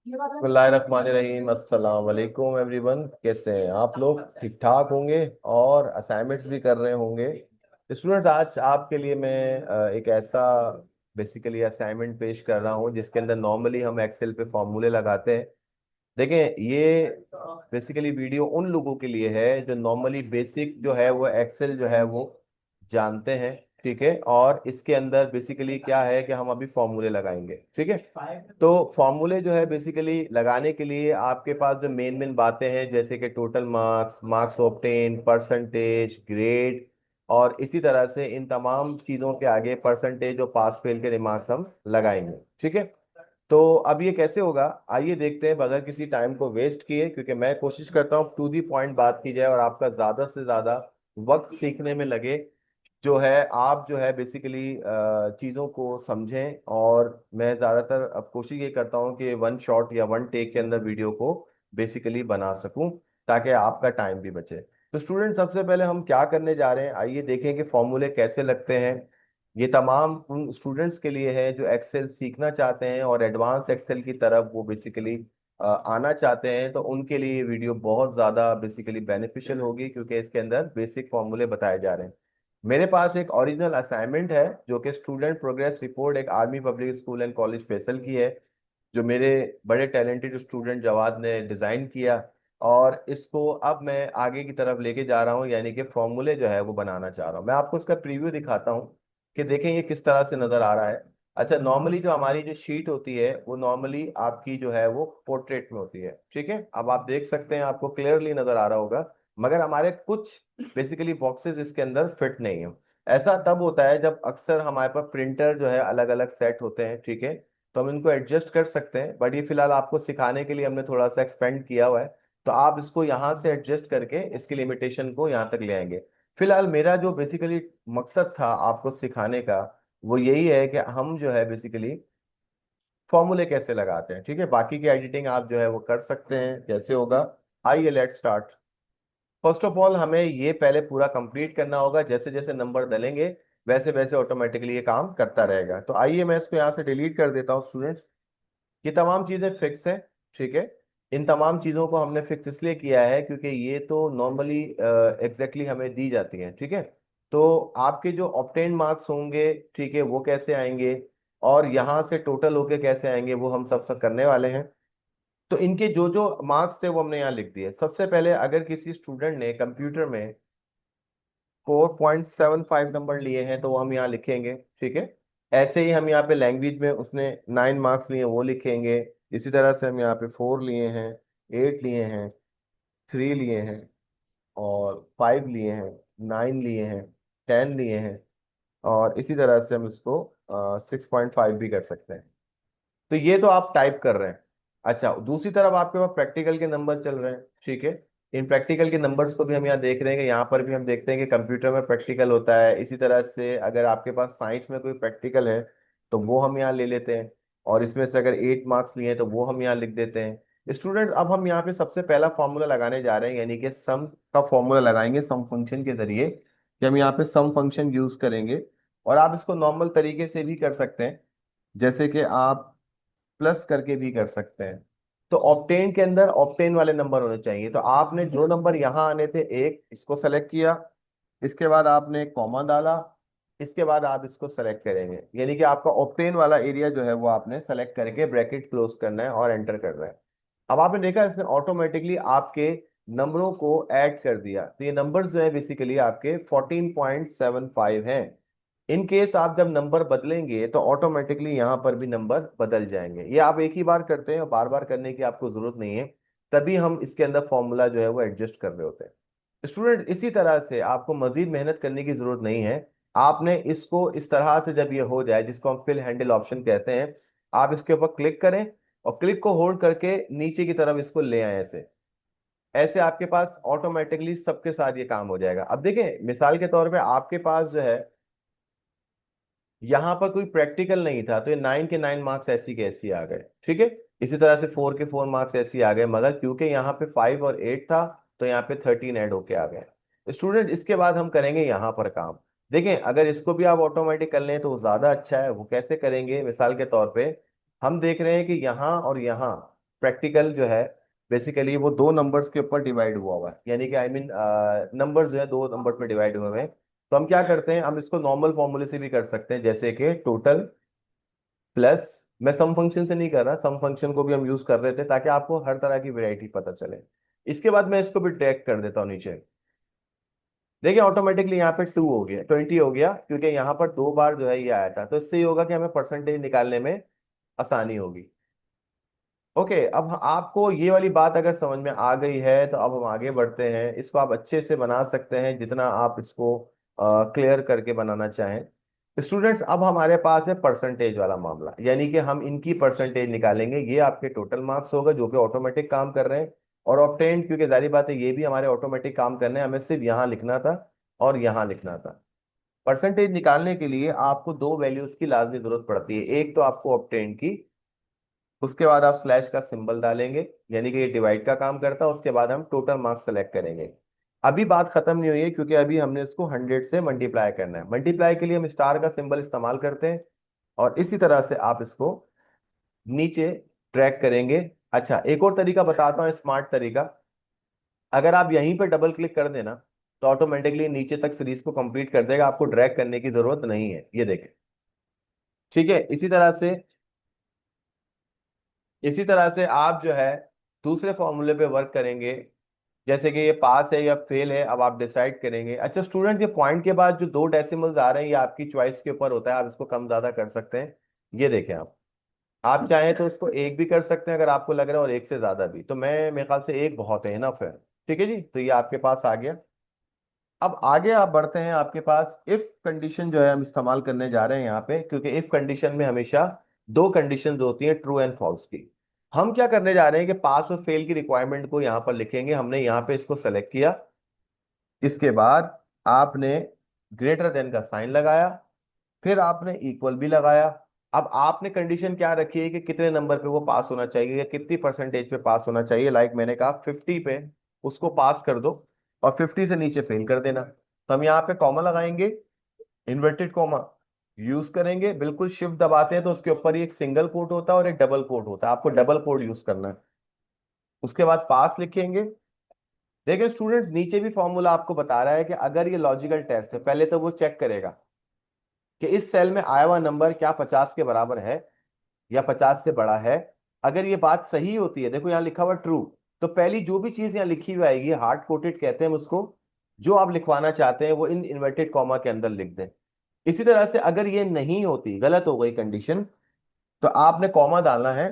बिस्मिल्लाहिर्रहमानिर्रहीम, अस्सलाम वालेकुम एवरीवन। कैसे हैं आप लोग? ठीक ठाक होंगे और असाइनमेंट्स भी कर रहे होंगे। स्टूडेंट्स, आज आपके लिए मैं एक ऐसा बेसिकली असाइनमेंट पेश कर रहा हूं जिसके अंदर नॉर्मली हम एक्सेल पे फॉर्मूले लगाते हैं। देखें, ये बेसिकली वीडियो उन लोगों के लिए है जो नॉर्मली बेसिक जो है वो एक्सेल जो है वो जानते हैं। ठीक है, और इसके अंदर बेसिकली क्या है कि हम अभी फॉर्मूले लगाएंगे। ठीक है, तो फॉर्मूले जो है बेसिकली लगाने के लिए आपके पास जो मेन मेन बातें हैं, जैसे कि total marks, marks obtain, percentage, grade, और इसी तरह से इन तमाम चीज़ों के आगे परसेंटेज और पास फेल के रिमार्क्स हम लगाएंगे। ठीक है, तो अब ये कैसे होगा, आइए देखते हैं बगैर किसी टाइम को वेस्ट किए, क्योंकि मैं कोशिश करता हूँ टू दी पॉइंट बात की जाए और आपका ज्यादा से ज्यादा वक्त सीखने में लगे। जो है आप जो है बेसिकली चीज़ों को समझें, और मैं ज़्यादातर अब कोशिश ये करता हूँ कि वन शॉट या वन टेक के अंदर वीडियो को बेसिकली बना सकूं, ताकि आपका टाइम भी बचे। तो स्टूडेंट, सबसे पहले हम क्या करने जा रहे हैं, आइए देखें कि फॉर्मूले कैसे लगते हैं। ये तमाम उन स्टूडेंट्स के लिए है जो एक्सेल सीखना चाहते हैं और एडवांस एक्सेल की तरफ वो बेसिकली आना चाहते हैं। तो उनके लिए ये वीडियो बहुत ज़्यादा बेसिकली बेनिफिशियल होगी, क्योंकि इसके अंदर बेसिक फॉर्मूले बताए जा रहे हैं। मेरे पास एक ओरिजिनल असाइनमेंट है जो कि स्टूडेंट प्रोग्रेस रिपोर्ट एक army public school and college Faisal की है, जो मेरे बड़े टैलेंटेड स्टूडेंट जवाद ने डिज़ाइन किया। और इसको अब मैं आगे की तरफ लेके जा रहा हूँ, यानी कि फॉर्मूले जो है वो बनाना चाह रहा हूँ। मैं आपको इसका प्रीव्यू दिखाता हूँ कि देखें ये किस तरह से नज़र आ रहा है। अच्छा, नॉर्मली जो हमारी जो शीट होती है वो नॉर्मली आपकी जो है वो पोर्ट्रेट में होती है। ठीक है, अब आप देख सकते हैं, आपको क्लियरली नज़र आ रहा होगा, मगर हमारे कुछ बेसिकली बॉक्सेस इसके अंदर फिट नहीं है। ऐसा तब होता है जब अक्सर हमारे पास प्रिंटर जो है अलग अलग सेट होते हैं। ठीक है, तो हम इनको एडजस्ट कर सकते हैं, बट ये फिलहाल आपको सिखाने के लिए हमने थोड़ा सा एक्सपेंड किया हुआ है। तो आप इसको यहाँ से एडजस्ट करके इसकी लिमिटेशन को यहाँ तक ले आएंगे। फिलहाल मेरा जो बेसिकली मकसद था आपको सिखाने का, वो यही है कि हम जो है बेसिकली फॉर्मूले कैसे लगाते हैं। ठीक है, बाकी की एडिटिंग आप जो है वो कर सकते हैं जैसे होगा। आइए let's start. First of all हमें ये पहले पूरा कंप्लीट करना होगा, जैसे जैसे नंबर डलेंगे वैसे वैसे ऑटोमेटिकली ये काम करता रहेगा। तो आइए मैं इसको यहाँ से डिलीट कर देता हूँ स्टूडेंट्स। ये तमाम चीजें फिक्स है। ठीक है, इन तमाम चीजों को हमने फिक्स इसलिए किया है क्योंकि ये तो नॉर्मली एग्जैक्टली हमें दी जाती हैं। ठीक है, तो आपके जो ऑब्टेन मार्क्स होंगे, ठीक है, वो कैसे आएंगे और यहाँ से टोटल होके कैसे आएंगे, वो हम सब सब करने वाले हैं। तो इनके जो जो मार्क्स थे वो हमने यहाँ लिख दिए। सबसे पहले अगर किसी स्टूडेंट ने कंप्यूटर में 4.75 नंबर लिए हैं तो वो हम यहाँ लिखेंगे। ठीक है, ऐसे ही हम यहाँ पे लैंग्वेज में उसने 9 मार्क्स लिए वो लिखेंगे। इसी तरह से हम यहाँ पे 4 लिए हैं, 8 लिए हैं, 3 लिए हैं, और 5 लिए हैं, 9 लिए हैं, 10 लिए हैं, और इसी तरह से हम इसको 6.5 भी कर सकते हैं। तो ये तो आप टाइप कर रहे हैं। अच्छा, दूसरी तरफ आपके पास प्रैक्टिकल के नंबर चल रहे हैं। ठीक है, इन प्रैक्टिकल के नंबर्स को भी हम यहाँ देख रहे हैं कि यहाँ पर भी हम देखते हैं कि कंप्यूटर में प्रैक्टिकल होता है। इसी तरह से अगर आपके पास साइंस में कोई प्रैक्टिकल है तो वो हम यहाँ ले लेते हैं, और इसमें से अगर 8 मार्क्स लिए हैं तो वो हम यहाँ लिख देते हैं। स्टूडेंट, अब हम यहाँ पे सबसे पहला फॉर्मूला लगाने जा रहे हैं, यानी कि सम का फॉर्मूला लगाएंगे सम फंक्शन के जरिए, कि हम यहाँ पे सम फंक्शन यूज करेंगे। और आप इसको नॉर्मल तरीके से भी कर सकते हैं, जैसे कि आप प्लस करके भी कर सकते हैं। तो ऑप्टेन के अंदर ऑप्टेन वाले नंबर होने चाहिए। तो आपने जो नंबर यहाँ आने थे, एक इसको सेलेक्ट किया, इसके बाद आपने कॉमा डाला, इसके बाद आप इसको सेलेक्ट करेंगे, यानी कि आपका ऑप्टेन वाला एरिया जो है वो आपने सेलेक्ट करके ब्रैकेट क्लोज करना है और एंटर करना है। अब आपने देखा इसने ऑटोमेटिकली आपके नंबरों को ऐड कर दिया। तो ये नंबर्स जो है बेसिकली आपके 14.75 हैं। इन केस आप जब नंबर बदलेंगे तो ऑटोमेटिकली यहाँ पर भी नंबर बदल जाएंगे। ये आप एक ही बार करते हैं और बार बार करने की आपको जरूरत नहीं है, तभी हम इसके अंदर फॉर्मूला जो है वो एडजस्ट कर रहे होते हैं। स्टूडेंट, इसी तरह से आपको मजीद मेहनत करने की जरूरत नहीं है। आपने इसको इस तरह से जब ये हो जाए, जिसको हम फिल हैंडल ऑप्शन कहते हैं, आप इसके ऊपर क्लिक करें और क्लिक को होल्ड करके नीचे की तरफ इसको ले आए। ऐसे ऐसे आपके पास ऑटोमेटिकली सबके साथ ये काम हो जाएगा। अब देखें, मिसाल के तौर पे आपके पास जो है यहाँ पर कोई प्रैक्टिकल नहीं था, तो ये 9 के 9 मार्क्स ऐसी के ऐसी आ गए। ठीक है, इसी तरह से 4 के 4 मार्क्स ऐसे आ गए, मगर क्योंकि यहाँ पे 5 और 8 था तो यहाँ पे 13 ऐड होके आ गए। स्टूडेंट, इसके बाद हम करेंगे यहाँ पर काम। देखें, अगर इसको भी आप ऑटोमेटिक कर लें तो वो ज्यादा अच्छा है। वो कैसे करेंगे, मिसाल के तौर पे हम देख रहे हैं कि यहाँ और यहाँ प्रैक्टिकल जो है बेसिकली वो दो नंबर्स के ऊपर डिवाइड हुआ है, यानी कि आई मीन नंबर्स जो है दो नंबर में डिवाइड हुए हैं। तो हम क्या करते हैं, हम इसको नॉर्मल फॉर्मूले से भी कर सकते हैं, जैसे कि टोटल प्लस, मैं सम फंक्शन से नहीं कर रहा, सम फंक्शन को भी हम यूज कर रहे थे ताकि आपको हर तरह की वैरायटी पता चले। इसके बाद मैं इसको भी ट्रैक कर देता हूँ नीचे। देखिए ऑटोमेटिकली यहाँ पे 2 हो गया, 20 हो गया, क्योंकि यहाँ पर दो बार जो है ये आया था। तो इससे ये होगा कि हमें परसेंटेज निकालने में आसानी होगी। ओके, अब आपको ये वाली बात अगर समझ में आ गई है तो अब हम आगे बढ़ते हैं। इसको आप अच्छे से बना सकते हैं जितना आप इसको क्लियर करके बनाना चाहें। स्टूडेंट्स, अब हमारे पास है परसेंटेज वाला मामला, यानी कि हम इनकी परसेंटेज निकालेंगे। ये आपके टोटल मार्क्स होगा जो कि ऑटोमेटिक काम कर रहे हैं, और ऑब्टेन्ड, क्योंकि जारी बात है ये भी हमारे ऑटोमेटिक काम करने हैं, हमें सिर्फ यहाँ लिखना था और यहाँ लिखना था। परसेंटेज निकालने के लिए आपको दो वैल्यूज की लाजमी जरूरत पड़ती है। एक तो आपको ऑब्टेन्ड की, उसके बाद आप स्लैश का सिंबल डालेंगे, यानी कि ये डिवाइड का काम करता है। उसके बाद हम टोटल मार्क्स सेलेक्ट करेंगे। अभी बात खत्म नहीं हुई है, क्योंकि अभी हमने इसको 100 से मल्टीप्लाई करना है। मल्टीप्लाई के लिए हम स्टार का सिंबल इस्तेमाल करते हैं, और इसी तरह से आप इसको नीचे ट्रैक करेंगे। अच्छा, एक और तरीका बताता हूँ, स्मार्ट तरीका। अगर आप यहीं पे डबल क्लिक कर देना तो ऑटोमेटिकली नीचे तक सीरीज को कंप्लीट कर देगा, आपको ड्रैग करने की जरूरत नहीं है। ये देखें, ठीक है। इसी तरह से आप जो है दूसरे फॉर्मूले पे वर्क करेंगे, जैसे कि ये पास है या फेल है, अब आप डिसाइड करेंगे। अच्छा स्टूडेंट, ये पॉइंट के बाद जो दो डेसिमल्स आ रहे हैं ये आपकी चॉइस के ऊपर होता है, आप इसको कम ज्यादा कर सकते हैं। ये देखें, आप चाहें तो उसको एक भी कर सकते हैं अगर आपको लग रहा है, और एक से ज्यादा भी। तो मैं मेरे ख्याल से एक बहुत है, इनफ है। ठीक है जी, तो ये आपके पास आ गया। अब आगे आप बढ़ते हैं, आपके पास इफ कंडीशन जो है हम इस्तेमाल करने जा रहे हैं यहाँ पे, क्योंकि इफ कंडीशन में हमेशा दो कंडीशंस होती हैं, ट्रू एंड फॉल्स की। हम क्या करने जा रहे हैं कि पास और फेल की रिक्वायरमेंट को यहाँ पर लिखेंगे। हमने यहाँ पे इसको सेलेक्ट किया, इसके बाद आपने ग्रेटर देन का साइन लगाया, फिर आपने इक्वल भी लगाया। अब आपने कंडीशन क्या रखी है कि कितने नंबर पे वो पास होना चाहिए या कितनी परसेंटेज पे पास होना चाहिए। लाइक मैंने कहा 50 पे उसको पास कर दो, और 50 से नीचे फेल कर देना। तो हम यहाँ पे कॉमा लगाएंगे, इन्वर्टेड कॉमा यूज करेंगे। बिल्कुल शिफ्ट दबाते हैं तो उसके ऊपर ही एक सिंगल कोट होता है और एक डबल कोट होता है, आपको डबल कोट यूज करना है। उसके बाद पास लिखेंगे। देखिए स्टूडेंट्स, नीचे भी फॉर्मूला आपको बता रहा है कि अगर ये लॉजिकल टेस्ट है, पहले तो वो चेक करेगा कि इस सेल में आया हुआ नंबर क्या 50 के बराबर है या 50 से बड़ा है। अगर ये बात सही होती है, देखो यहाँ लिखा हुआ ट्रू, तो पहली जो भी चीज यहाँ लिखी हुई आएगी, हार्ड कोटेड कहते हैं हम उसको, जो आप लिखवाना चाहते हैं वो इन इन्वर्टेड कॉमा के अंदर लिख दें। इसी तरह से अगर ये नहीं होती, गलत हो गई कंडीशन, तो आपने कॉमा डालना है,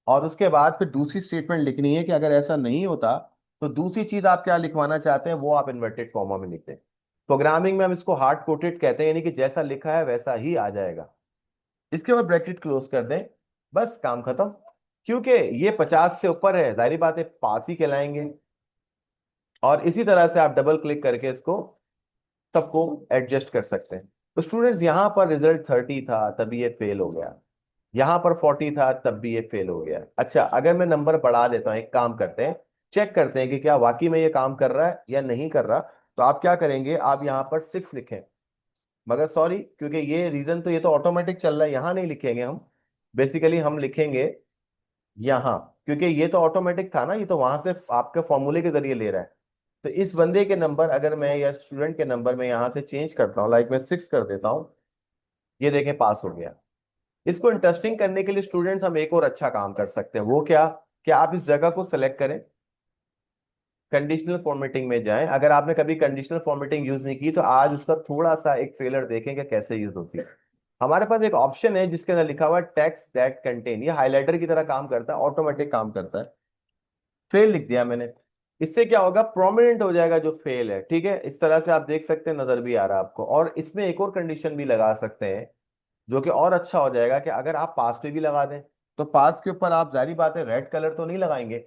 और उसके बाद फिर दूसरी स्टेटमेंट लिखनी है कि अगर ऐसा नहीं होता तो दूसरी चीज आप क्या लिखवाना चाहते हैं वो आप इन्वर्टेड कॉमा में लिख दें। प्रोग्रामिंग में हम इसको हार्ड कोटेड कहते हैं, यानी कि जैसा लिखा है वैसा ही आ जाएगा। इसके बाद ब्रैकेट क्लोज कर दें, बस काम खत्म। क्योंकि ये 50 से ऊपर है, जाहिर बात है पास ही कहलाएंगे। और इसी तरह से आप डबल क्लिक करके इसको सबको एडजस्ट कर सकते हैं। तो स्टूडेंट्स, यहाँ पर रिजल्ट 30 था तभी ये फेल हो गया, यहाँ पर 40 था तब भी ये फेल हो गया। अच्छा, अगर मैं नंबर बढ़ा देता हूँ, एक काम करते हैं, चेक करते हैं कि क्या वाकई में ये काम कर रहा है या नहीं कर रहा। तो आप क्या करेंगे, आप यहाँ पर 6 लिखें, मगर सॉरी, क्योंकि ये रीजन तो ये तो ऑटोमेटिक चल रहा है, यहाँ नहीं लिखेंगे हम। बेसिकली हम लिखेंगे यहाँ, क्योंकि ये तो ऑटोमेटिक था ना, ये तो वहां से आपके फॉर्मूले के जरिए ले रहा है। तो इस बंदे के नंबर अगर मैं, या स्टूडेंट के नंबर में यहाँ से चेंज करता हूँ, लाइक मैं 6 कर देता हूँ, ये देखें पास हो गया। इसको इंटरेस्टिंग करने के लिए स्टूडेंट्स हम एक और अच्छा काम कर सकते हैं, वो क्या, कि आप इस जगह को सेलेक्ट करें, कंडीशनल फॉर्मेटिंग में जाएं। अगर आपने कभी कंडीशनल फॉर्मेटिंग यूज नहीं की तो आज उसका थोड़ा सा एक ट्रेलर देखें कि कैसे यूज होती है। हमारे पास एक ऑप्शन है जिसके अंदर लिखा हुआ है टेक्स्ट दैट कंटेन, ये हाइलाइटर की तरह काम करता है, ऑटोमेटिक काम करता है। फेल लिख दिया मैंने, इससे क्या होगा, प्रोमिनेंट हो जाएगा जो फेल है। ठीक है, इस तरह से आप देख सकते हैं, नजर भी आ रहा है आपको। और इसमें एक और कंडीशन भी लगा सकते हैं जो कि और अच्छा हो जाएगा, कि अगर आप पास पे भी लगा दें तो पास के ऊपर आप, जारी बात है रेड कलर तो नहीं लगाएंगे,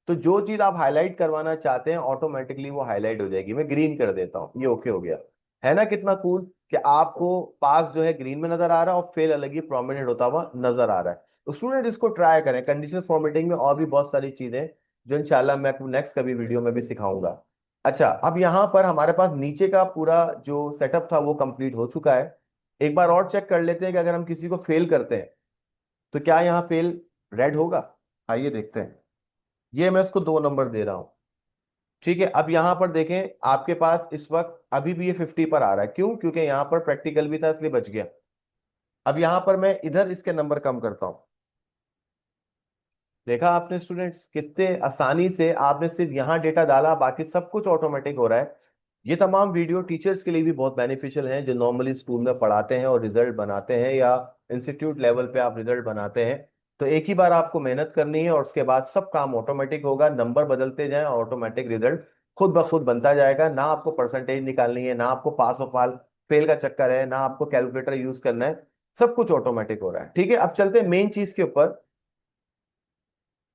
तो जो चीज आप हाईलाइट करवाना चाहते हैं ऑटोमेटिकली वो हाईलाइट हो जाएगी। मैं ग्रीन कर देता हूँ, ये ओके हो गया। है ना कितना कूल, कि आपको पास जो है ग्रीन में नजर आ रहा है और फेल अलग ही प्रोमिनेंट होता हुआ नजर आ रहा है। तो स्टूडेंट इसको ट्राई करें। कंडीशनल फॉर्मेटिंग में और भी बहुत सारी चीजें जो इंशाल्लाह मैं नेक्स्ट कभी वीडियो में भी सिखाऊंगा। अच्छा, अब यहाँ पर हमारे पास नीचे का पूरा जो सेटअप था वो कंप्लीट हो चुका है। एक बार और चेक कर लेते हैं कि अगर हम किसी को फेल करते हैं तो क्या यहाँ फेल रेड होगा। आइए देखते हैं। ये मैं इसको 2 नंबर दे रहा हूं। ठीक है, अब यहाँ पर देखें, आपके पास इस वक्त अभी भी ये 50 पर आ रहा है। क्यों? क्योंकि यहाँ पर प्रैक्टिकल भी था इसलिए बच गया। अब यहाँ पर मैं इधर इसके नंबर कम करता हूं। देखा आपने स्टूडेंट्स, कितने आसानी से आपने सिर्फ यहाँ डेटा डाला, बाकी सब कुछ ऑटोमेटिक हो रहा है। ये तमाम वीडियो टीचर्स के लिए भी बहुत बेनिफिशियल हैं जो नॉर्मली स्कूल में पढ़ाते हैं और रिजल्ट बनाते हैं, या इंस्टीट्यूट लेवल पे आप रिजल्ट बनाते हैं। तो एक ही बार आपको मेहनत करनी है और उसके बाद सब काम ऑटोमेटिक होगा, नंबर बदलते जाएं, ऑटोमेटिक रिजल्ट खुद ब खुद बनता जाएगा। ना आपको परसेंटेज निकालनी है, ना आपको पास और फाल फेल का चक्कर है, ना आपको कैलकुलेटर यूज करना है। सब कुछ ऑटोमेटिक हो रहा है। ठीक है, अब चलते हैं मेन चीज के ऊपर।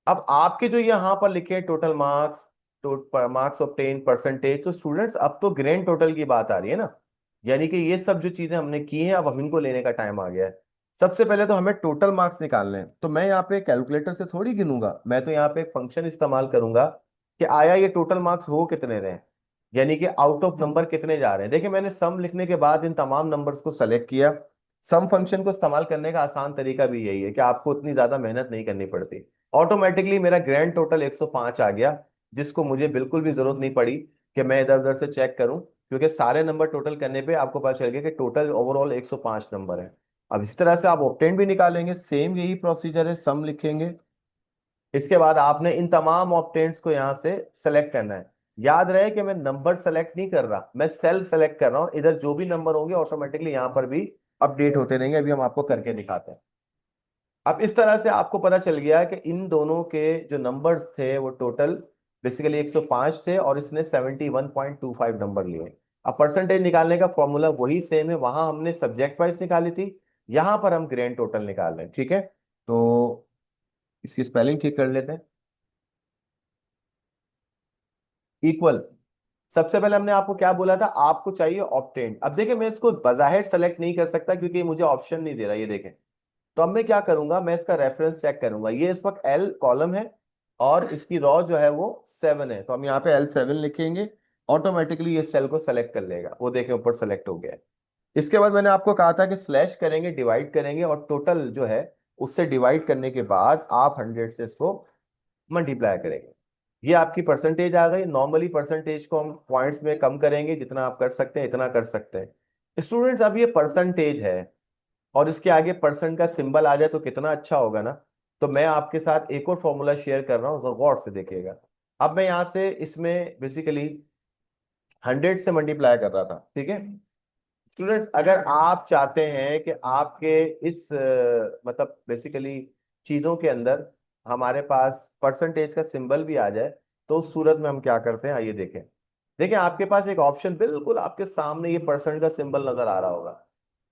अब आपके जो यहाँ पर लिखे टोटल मार्क्स, तो मार्क्स ऑब्टेन, परसेंटेज, तो स्टूडेंट्स अब तो ग्रैंड टोटल की बात आ रही है ना। यानी कि ये सब जो चीजें हमने की हैं अब हम इनको लेने का टाइम आ गया है। सबसे पहले तो हमें टोटल मार्क्स निकालने हैं। तो मैं यहाँ पे कैलकुलेटर से थोड़ी गिनूंगा, मैं तो यहाँ पे एक फंक्शन इस्तेमाल करूंगा कि आया ये टोटल मार्क्स हो कितने रहे, यानी कि आउट ऑफ नंबर कितने जा रहे हैं। देखिए, मैंने सम लिखने के बाद इन तमाम नंबर्स को सेलेक्ट किया। सम फंक्शन को इस्तेमाल करने का आसान तरीका भी यही है कि आपको उतनी ज्यादा मेहनत नहीं करनी पड़ती। ऑटोमेटिकली मेरा ग्रैंड टोटल 105 आ गया, जिसको मुझे बिल्कुल भी जरूरत नहीं पड़ी कि मैं इधर उधर से चेक करूं, क्योंकि सारे नंबर टोटल करने पे आपको पता चल गया कि टोटल ओवरऑल 105 नंबर है। अब इसी तरह से आप ऑब्टेन भी निकालेंगे, सेम यही प्रोसीजर है, सम लिखेंगे। इसके बाद आपने इन तमाम ऑप्टेंट्स को यहां से सेलेक्ट करना है। याद रहे कि मैं नंबर सेलेक्ट नहीं कर रहा, मैं सेल सेलेक्ट कर रहा हूं। इधर जो भी नंबर होंगे ऑटोमेटिकली यहां पर भी अपडेट होते रहेंगे। अभी हम आपको करके दिखाते हैं। अब इस तरह से आपको पता चल गया कि इन दोनों के जो नंबर्स थे वो टोटल बेसिकली 105 थे और इसने 71.25 नंबर लिए। अब परसेंटेज निकालने का फॉर्मूला वही सेम है, वहां हमने सब्जेक्ट वाइज निकाली थी, यहां पर हम ग्रैंड टोटल निकाल रहे हैं। ठीक है, तो इसकी स्पेलिंग ठीक कर लेते हैं। इक्वल, सबसे पहले हमने आपको क्या बोला था, आपको चाहिए ऑप्टेंड। अब देखिए, मैं इसको बजाहिर सेलेक्ट नहीं कर सकता क्योंकि ये मुझे ऑप्शन नहीं दे रहा, ये देखें। तो अब मैं क्या करूंगा, मैं इसका रेफरेंस चेक करूंगा। ये इस वक्त एल कॉलम है और इसकी रॉ जो है वो 7 है, तो हम यहाँ पे L7 लिखेंगे। ऑटोमेटिकली ये सेल को सेलेक्ट कर लेगा, वो देखें ऊपर सेलेक्ट हो गया है। इसके बाद मैंने आपको कहा था कि स्लैश करेंगे, डिवाइड करेंगे, और टोटल जो है उससे डिवाइड करने के बाद आप 100 से इसको मल्टीप्लाई करेंगे। ये आपकी परसेंटेज आ गई। नॉर्मली परसेंटेज को हम पॉइंट्स में कम करेंगे, जितना आप कर सकते हैं इतना कर सकते हैं। स्टूडेंट्स, अब ये परसेंटेज है और इसके आगे परसेंट का सिंबल आ जाए तो कितना अच्छा होगा ना। तो मैं आपके साथ एक और फॉर्मूला शेयर कर रहा हूँ, गौर से देखिएगा। अब मैं यहाँ से इसमें बेसिकली 100 से मल्टीप्लाई कर रहा था। ठीक है स्टूडेंट्स, अगर आप चाहते हैं कि आपके इस मतलब बेसिकली चीजों के अंदर हमारे पास परसेंटेज का सिंबल भी आ जाए, तो उस सूरत में हम क्या करते हैं, आइए देखें। देखिए, आपके पास एक ऑप्शन बिल्कुल आपके सामने ये परसेंट का सिंबल नजर आ रहा होगा।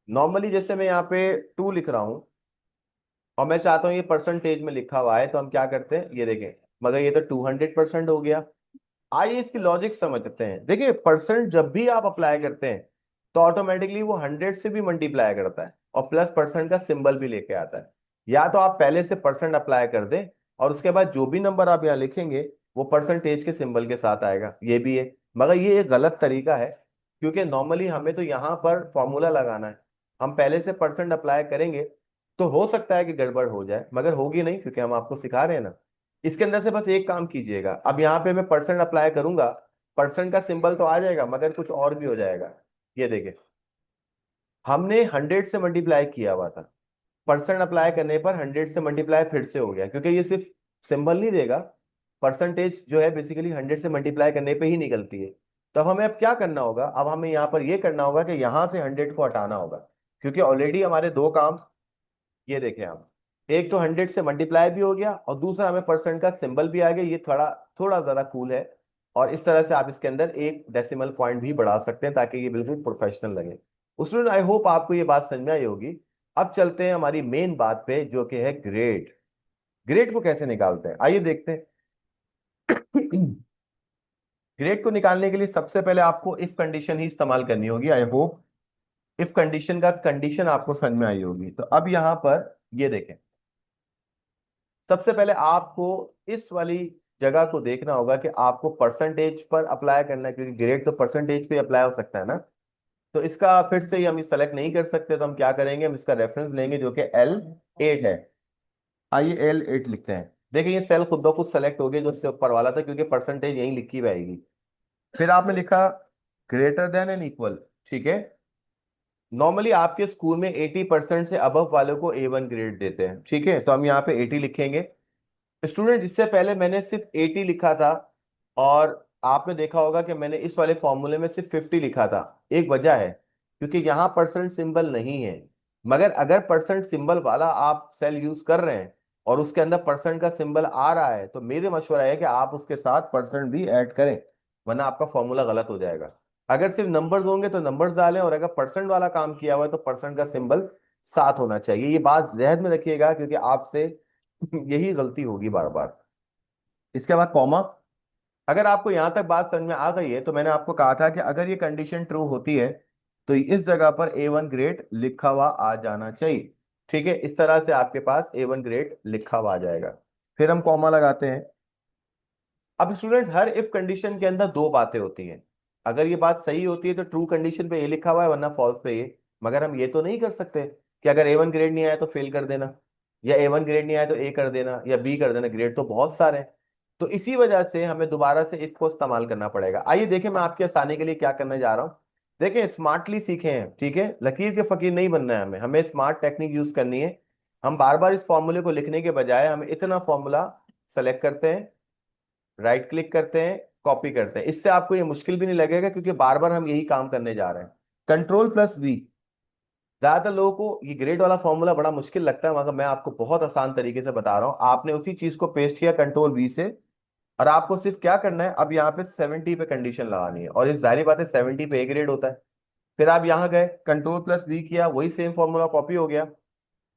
नॉर्मली जैसे मैं यहाँ पे 2 लिख रहा हूँ और मैं चाहता हूँ ये परसेंटेज में लिखा हुआ है, तो हम क्या करते हैं, ये देखें। मगर ये तो 200% हो गया। आइए इसकी लॉजिक समझते हैं। देखिए, परसेंट जब भी आप अप्लाई करते हैं तो ऑटोमेटिकली वो 100 से भी मल्टीप्लाई करता है और प्लस परसेंट का सिंबल भी लेके आता है। या तो आप पहले से परसेंट अप्लाई कर दें और उसके बाद जो भी नंबर आप यहाँ लिखेंगे वो परसेंटेज के सिंबल के साथ आएगा, ये भी है। मगर ये एक गलत तरीका है, क्योंकि नॉर्मली हमें तो यहाँ पर फॉर्मूला लगाना है। हम पहले से परसेंट अप्लाई करेंगे तो हो सकता है कि गड़बड़ हो जाए, मगर होगी नहीं, क्योंकि हम आपको सिखा रहे हैं ना। इसके अंदर से बस एक काम कीजिएगा, अब यहाँ पे मैं परसेंट अप्लाई करूंगा, परसेंट का सिंबल तो आ जाएगा मगर कुछ और भी हो जाएगा। ये देखिए, हमने 100 से मल्टीप्लाई किया हुआ था, परसेंट अप्लाई करने पर 100 से मल्टीप्लाई फिर से हो गया, क्योंकि ये सिर्फ सिंबल नहीं देगा। परसेंटेज जो है बेसिकली 100 से मल्टीप्लाई करने पे ही निकलती है। तब हमें अब क्या करना होगा, अब हमें यहाँ पर ये करना होगा कि यहाँ से 100 को हटाना होगा, क्योंकि ऑलरेडी हमारे दो काम, ये देखें आप, एक तो 100 से मल्टीप्लाई भी हो गया और दूसरा हमें परसेंट का सिंबल भी आ गया। ये थोड़ा थोड़ा जरा कूल है। और इस तरह से आप इसके अंदर एक डेसिमल पॉइंट भी बढ़ा सकते हैं ताकि ये बिल्कुल प्रोफेशनल लगे। उसमें आई होप आपको ये बात समझ में आई होगी। अब चलते हैं हमारी मेन बात पे, जो कि है ग्रेड। ग्रेड को कैसे निकालते हैं, आइए देखते हैं। ग्रेड को निकालने के लिए सबसे पहले आपको इफ कंडीशन ही इस्तेमाल करनी होगी। आई होप इफ कंडीशन का कंडीशन आपको समझ में आई होगी। तो अब यहां पर ये देखें, सबसे पहले आपको इस वाली जगह को देखना होगा कि आपको परसेंटेज पर अप्लाई करना है, क्योंकि ग्रेड तो परसेंटेज पे अप्लाई हो सकता है ना। तो इसका फिर से ही हम सेलेक्ट नहीं कर सकते, तो हम क्या करेंगे, हम इसका रेफरेंस लेंगे जो कि L8 है। आइए L8 लिखते हैं। देखिए ये सेल खुद ब खुद सेलेक्ट हो गया जो उससे ऊपर वाला था, क्योंकि परसेंटेज यहीं लिखी हुई आएगी। फिर आपने लिखा ग्रेटर देन एंड इक्वल, ठीक है। नॉर्मली आपके स्कूल में 80% से अबव वालों को A1 ग्रेड देते हैं, ठीक है, तो हम यहाँ पे 80 लिखेंगे। स्टूडेंट इससे पहले मैंने सिर्फ 80 लिखा था, और आपने देखा होगा कि मैंने इस वाले फॉर्मूले में सिर्फ 50 लिखा था। एक वजह है, क्योंकि यहाँ परसेंट सिंबल नहीं है। मगर अगर परसेंट सिंबल वाला आप सेल यूज कर रहे हैं और उसके अंदर परसेंट का सिंबल आ रहा है, तो मेरे मशवरा है कि आप उसके साथ परसेंट भी ऐड करें, वरना आपका फॉर्मूला गलत हो जाएगा। अगर सिर्फ नंबर्स होंगे तो नंबर्स डालें, और अगर परसेंट वाला काम किया हुआ है तो परसेंट का सिंबल साथ होना चाहिए। ये बात जहन में रखिएगा, क्योंकि आपसे यही गलती होगी बार बार। इसके बाद कॉमा। अगर आपको यहां तक बात समझ में आ गई है, तो मैंने आपको कहा था कि अगर ये कंडीशन ट्रू होती है तो इस जगह पर A1 ग्रेड लिखा हुआ आ जाना चाहिए, ठीक है। इस तरह से आपके पास A1 ग्रेड लिखा हुआ आ जाएगा। फिर हम कॉमा लगाते हैं। अब स्टूडेंट, हर इफ कंडीशन के अंदर दो बातें होती हैं। अगर ये बात सही होती है तो ट्रू कंडीशन पे ये लिखा हुआ है, वरना फॉल्स पे ये। मगर हम ये तो नहीं कर सकते कि अगर A1 ग्रेड नहीं आया तो फेल कर देना, या A1 ग्रेड नहीं आया तो A कर देना, या B कर देना। ग्रेड तो बहुत सारे हैं। तो इसी वजह से हमें दोबारा से इफ को इस्तेमाल करना पड़ेगा। आइए देखें, मैं आपके आसानी के लिए क्या करने जा रहा हूँ। देखें, स्मार्टली सीखे हैं, ठीक है, लकीर के फकीर नहीं बनना है हमें। हमें स्मार्ट टेक्निक यूज करनी है। हम बार बार इस फॉर्मूले को लिखने के बजाय हम इतना फॉर्मूला सेलेक्ट करते हैं, राइट क्लिक करते हैं, कॉपी करते हैं। इससे आपको ये मुश्किल भी नहीं लगेगा, क्योंकि बार बार हम यही काम करने जा रहे हैं। Ctrl+V। ज्यादातर लोगों को ये ग्रेड वाला फॉर्मूला बड़ा मुश्किल लगता है, मगर मैं आपको बहुत आसान तरीके से बता रहा हूँ। आपने उसी चीज को पेस्ट किया Ctrl+V से, और आपको सिर्फ क्या करना है, अब यहाँ पे 70 पे कंडीशन लगानी है, और इस जाहिर बात है 70 पे A ग्रेड होता है। फिर आप यहाँ गए, Ctrl+V किया, वही सेम फॉर्मूला कॉपी हो गया।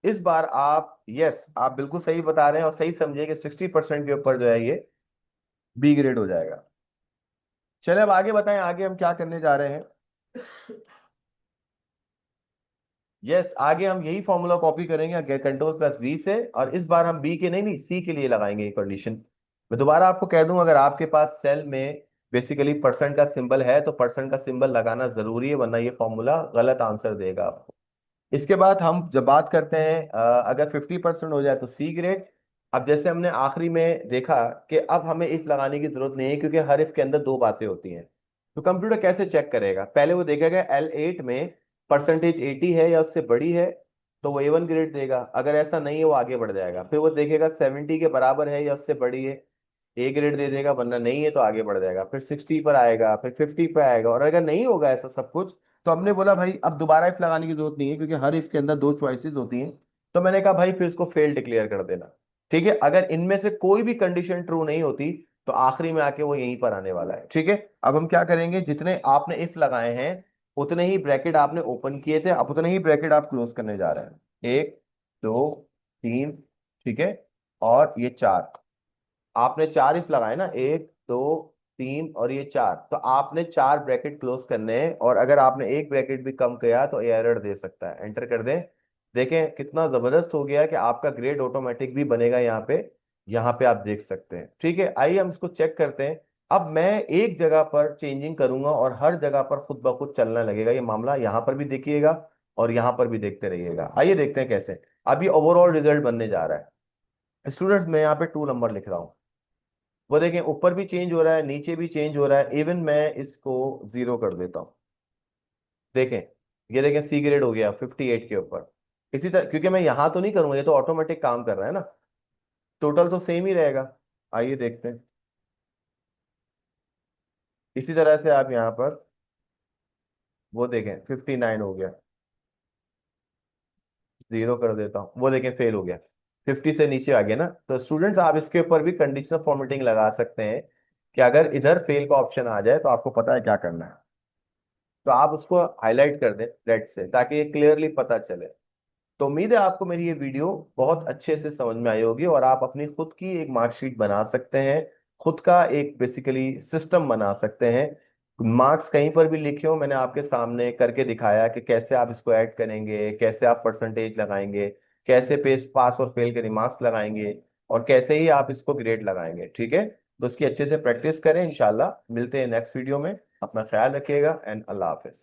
इस बार आप, यस, आप बिल्कुल सही बता रहे हैं, और सही समझिए कि 60% के ऊपर जो है ये B ग्रेड हो जाएगा। चले अब आगे बताएं, आगे हम क्या करने जा रहे हैं। यस, आगे हम यही फॉर्मूला कॉपी करेंगे Ctrl+V से, और इस बार हम बी के नहीं नहीं सी के लिए लगाएंगे ये कंडीशन। मैं दोबारा आपको कह दूं, अगर आपके पास सेल में बेसिकली परसेंट का सिंबल है तो परसेंट का सिंबल लगाना जरूरी है, वरना ये फॉर्मूला गलत आंसर देगा आपको। इसके बाद हम जब बात करते हैं, अगर 50% हो जाए तो सी ग्रेड। अब जैसे हमने आखिरी में देखा कि अब हमें इफ लगाने की जरूरत नहीं है, क्योंकि हर इफ के अंदर दो बातें होती हैं। तो कंप्यूटर कैसे चेक करेगा, पहले वो देखेगा L8 में परसेंटेज 80 है या उससे बड़ी है, तो वो A1 ग्रेड देगा। अगर ऐसा नहीं है वो आगे बढ़ जाएगा। फिर वो देखेगा 70 के बराबर है या उससे बड़ी है, A ग्रेड दे देगा, वरना नहीं है तो आगे बढ़ जाएगा। फिर 60 पर आएगा, फिर 50 पर आएगा, और अगर नहीं होगा ऐसा सब कुछ, तो हमने बोला भाई अब दोबारा इफ लगाने की जरूरत नहीं है, क्योंकि हर इफ के अंदर दो चॉइसेस होती हैं। तो मैंने कहा भाई फिर इसको फेल डिक्लेयर कर देना, ठीक है। अगर इनमें से कोई भी कंडीशन ट्रू नहीं होती तो आखिरी में आके वो यहीं पर आने वाला है, ठीक है। अब हम क्या करेंगे, जितने आपने इफ लगाए हैं उतने ही ब्रैकेट आपने ओपन किए थे, अब उतने ही ब्रैकेट आप क्लोज करने जा रहे हैं। एक, दो, तीन, ठीक है, और ये चार। आपने चार इफ लगाए ना, एक, दो, तीन और ये चार, तो आपने चार ब्रैकेट क्लोज करने हैं, और अगर आपने एक ब्रैकेट भी कम किया तो एरर दे सकता है। एंटर कर दें। देखें कितना जबरदस्त हो गया कि आपका ग्रेड ऑटोमेटिक भी बनेगा यहाँ पे। यहाँ पे आप देख सकते हैं, ठीक है। आइए हम इसको चेक करते हैं। अब मैं एक जगह पर चेंजिंग करूंगा और हर जगह पर खुद ब खुद चलने लगेगा ये मामला। यहाँ पर भी देखिएगा और यहाँ पर भी देखते रहिएगा। आइए देखते हैं कैसे। अब ये ओवरऑल रिजल्ट बनने जा रहा है। स्टूडेंट्स, मैं यहाँ पे 2 नंबर लिख रहा हूँ। वो देखें ऊपर भी चेंज हो रहा है, नीचे भी चेंज हो रहा है। इवन मैं इसको 0 कर देता हूँ। देखें, ये देखें सी ग्रेड हो गया 58 के ऊपर। इसी तरह, क्योंकि मैं यहाँ तो नहीं करूंगा, ये तो ऑटोमेटिक काम कर रहा है ना, टोटल तो सेम ही रहेगा। आइए देखते हैं। इसी तरह से आप यहाँ पर वो देखें 59 हो गया, 0 कर देता हूँ, वो देखें फेल हो गया, 50 से नीचे आ गया ना। तो स्टूडेंट्स, आप इसके ऊपर भी कंडीशनल फॉर्मेटिंग लगा सकते हैं कि अगर इधर फेल का ऑप्शन आ जाए तो आपको पता है क्या करना है। तो आप उसको हाईलाइट कर दें रेड से, ताकि ये क्लियरली पता चले। तो उम्मीद है आपको मेरी ये वीडियो बहुत अच्छे से समझ में आई होगी, और आप अपनी खुद की एक मार्कशीट बना सकते हैं, खुद का एक बेसिकली सिस्टम बना सकते हैं। मार्क्स कहीं पर भी लिखे हो, मैंने आपके सामने करके दिखाया कि कैसे आप इसको ऐड करेंगे, कैसे आप परसेंटेज लगाएंगे, कैसे पेस पास और फेल के रिमार्क्स लगाएंगे, और कैसे ही आप इसको ग्रेड लगाएंगे, ठीक है। तो उसकी अच्छे से प्रैक्टिस करें। इंशाल्लाह मिलते हैं नेक्स्ट वीडियो में। अपना ख्याल रखिएगा एंड अल्लाह हाफिज।